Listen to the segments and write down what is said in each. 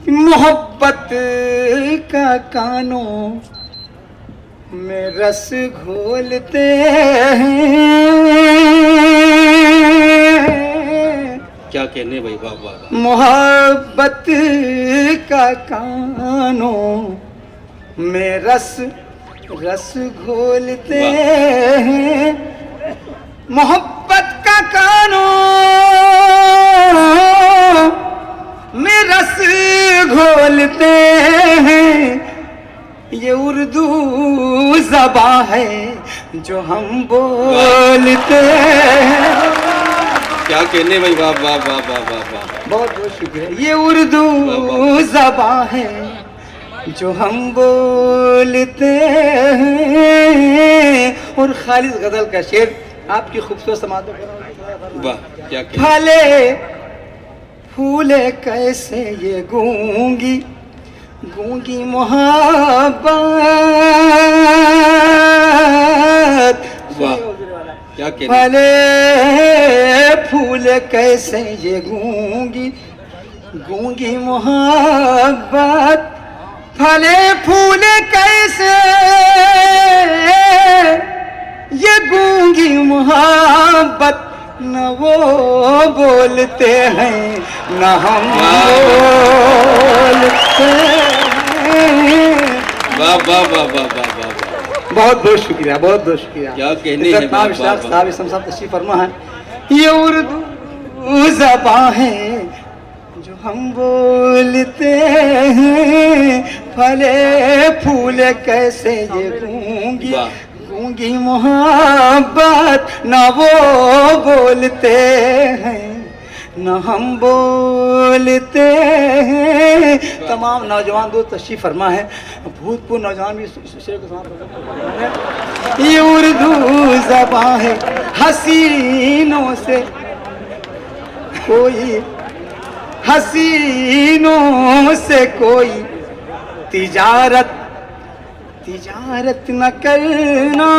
मोहब्बत का कानों में रस घोलते हैं। क्या कहने भाई, वाह वाह वाह। मोहब्बत का कानों में रस घोलते हैं। मोहब्बत का कानों में रस घोलते हैं। ये उर्दू ज़बां है जो हम बोलते हैं। क्या कहने भाई, वाह वाह वाह वाह वाह वाह। बहुत बहुत शुक्रिया। ये उर्दू ज़बां है जो हम बोलते हैं। और खालिद गजल का शेर आपकी खूबसूरत समात में वाह, क्या कहने। फले फूले कैसे ये गूंगी मोहब्बत। वाह, क्या कहने। फले फूले कैसे ये गूंगी मोहब्बत। फले फूले कैसे ये गूंगी मोहब्बत। न वो बोलते हैं न हम बोलते हैं। वाह वाह वाह वाह वाह वाह। बहुत बहुत शुक्रिया, बहुत बहुत शुक्रिया। क्या कहने हैं, वाह, वाह, वाह। साहब इसम साहब तशरीफ फरमा है। ये उर्दू ज़बां है जो हम बोलते हैं। फले फूले कैसे ये गूंगी वाह। मोहब्बत। न वो बोलते हैं न हम बोलते हैं। तमाम नौजवान दोस्त तशरीफ फरमा है। भूतपूर्व नौजवान भी शेर को समाप्त। ये उर्दू ज़बां है हसीनों से कोई तिजारत न करना।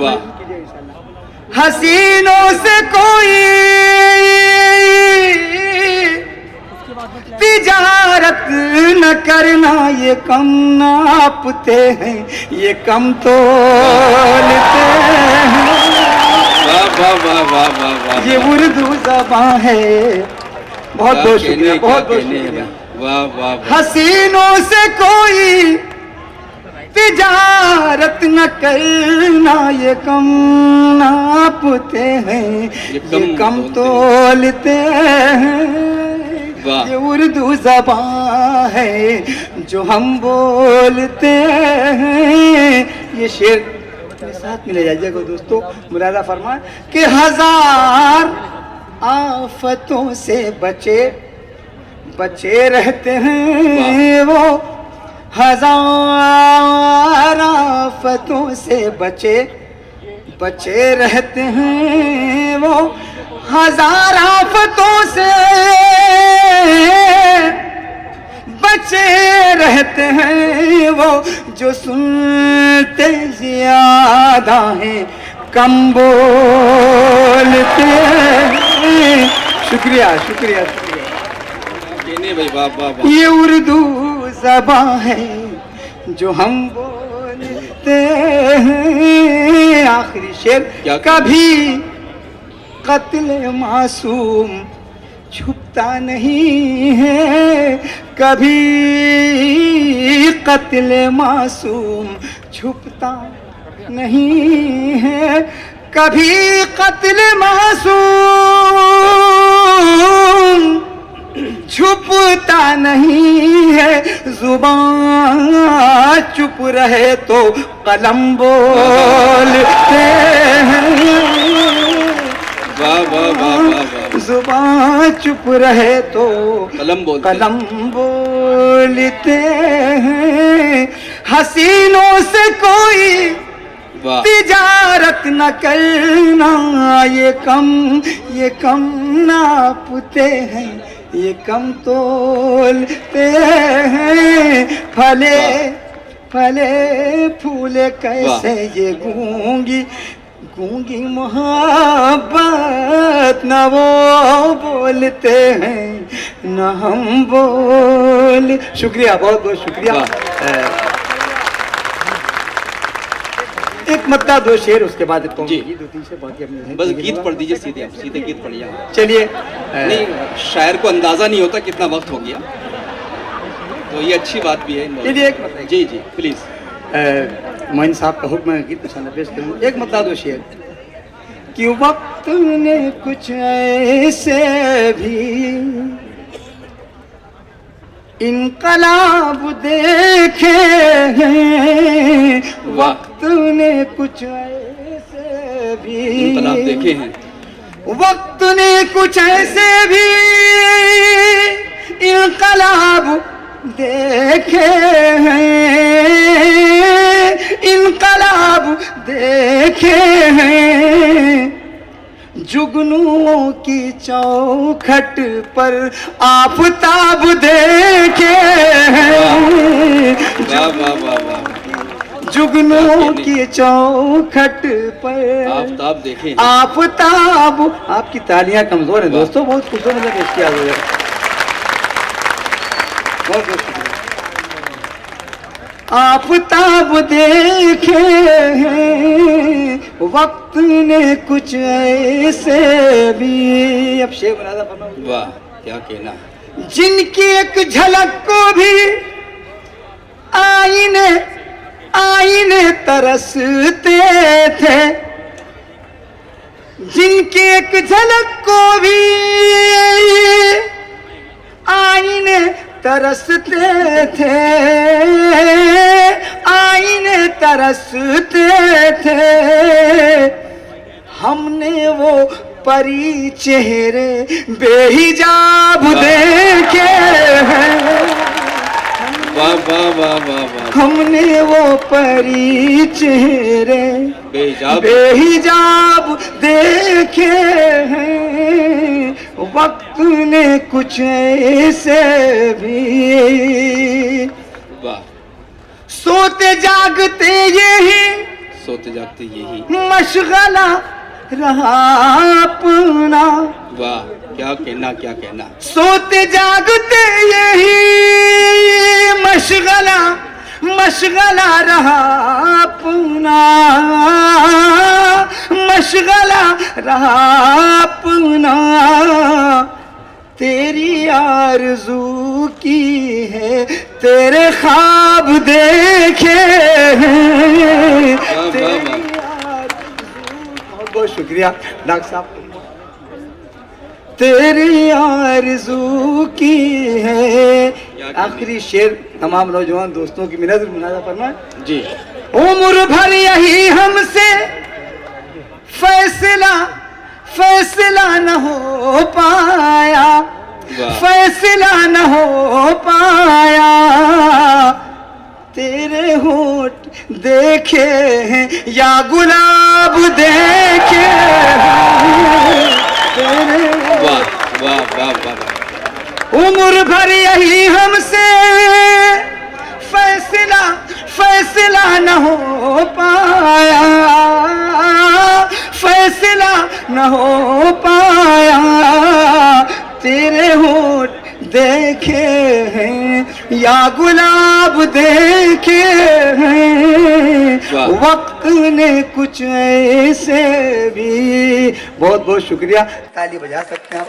वाह। हसीनों से कोई तिजारत न करना। ये कम नापते हैं, ये कम तोलते हैं। वाह वाह वाह वाह वाह वाह। ये उर्दू ज़बां है। बहुत बहुत शुक्रिया, बहुत बहुत शुक्रिया। वाह वाह। हसीनों से कोई तिजारत न करना। ये कम नापते हैं, ये कम तोलते हैं। ये उर्दू ज़बां है जो हम बोलते हैं। ये शेर अपने साथ में ले जाइएगा दोस्तों। मुलाजा फरमाए कि हजार आफतों से बचे रहते हैं वो। हजार आफतों से बचे रहते हैं वो। हजार आफतों से बचे रहते हैं वो। जो सुनते ज़्यादा हैं कम बोलते हैं। शुक्रिया शुक्रिया शुक्रिया। भाई, वाह वाह वाह। ये उर्दू ज़बां है जो हम बोलते हैं। आखिरी शेर। कभी कत्ल मासूम छुपता नहीं है। कभी कत्ल मासूम छुपता नहीं है। कभी कत्ल मासूम छुपता नहीं है। जुबान चुप रहे तो कलम बोलते हैं। वाह वाह वाह वाह। जुबान चुप रहे तो कलम बोलते हैं। हसीनों से कोई तिजारत न करना। ये कम नापते हैं, ये कम तोलते हैं। फले फूले कैसे ये गूंगी गूंगी मोहब्बत न वो बोलते हैं न हम बोल। शुक्रिया, बहुत बहुत शुक्रिया। एक मत्ता दो शेर, उसके बाद जी। दो तीन शेर बाकी अपने बस गीत पढ़ दीजिए सीधे, आप सीधे गीत पढ़िए। चलिए। नहीं, शायर को अंदाजा नहीं होता कितना वक्त हो गया, तो ये अच्छी बात भी है। चलिए एक मत्ता। जी जी प्लीज। मोइन साहब का हुक्म है, गीत पसंद पेश करूँ। एक मत्ता दो शेर कि वक्त ने कुछ ऐसे भी इनकलाब देखे हैं, वक्त ने कुछ ऐसे भी इनकलाब देखे हैं, वक्त ने कुछ ऐसे भी इनकलाब देखे हैं, इनकलाब देखे हैं, जुगनुओं की चौखट पर आफताब देखे हैं, वाह वाह वाह वाह, जुगनुओं की चौखट पर आफताब देखे। आफताब। आपकी तालियां कमजोर हैं दोस्तों, बहुत खूबसूरत मतलब पेश किया हुआ है। बहुत बहुत शुक्रिया। आफताब देखे हैं, वक्त ने कुछ ऐसे भी। अब शेर बना था। वाह क्या कहना। जिनकी एक झलक को भी आईने आईने तरसते थे, जिनकी एक झलक को भी आईने तरसते थे, आईने तरसते थे, हमने वो परी चेहरे बेहिजाब देखे हैं। वाह वाह वाह वाह वाह, हमने वो परी चेहरे बेहिजाब देखे हैं, वक्त ने कुछ ऐसे भी। वाह। सोते जागते यही, सोते जागते यही मशगला रहा अपना। वाह क्या कहना, क्या कहना। सोते जागते यही मशगला मशगला रहा अपना, मशगला रहा अपना, तेरी आरज़ू की है तेरे ख्वाब देखे हैं, तेरी आरज़ू। बहुत बहुत शुक्रिया डॉक्टर साहब। तेरी आरज़ू की है। आखिरी शेर तमाम नौजवान दोस्तों की मिन्नत मुनाजा फरमाएं। जी। उम्र भर यही हमसे फैसला फैसला न हो पाया, फैसला न हो पाया, तेरे होठ देखे हैं या गुलाब देखे हैं, तेरे। वाह वाह वाह वाह। उम्र भर यही हमसे फैसला फैसला न हो पाया, फैसला न हो पाया, तेरे होठ देखे हैं या गुलाब देखे हैं, वक्त ने कुछ ऐसे भी। बहुत बहुत शुक्रिया। ताली बजा सकते हैं आप।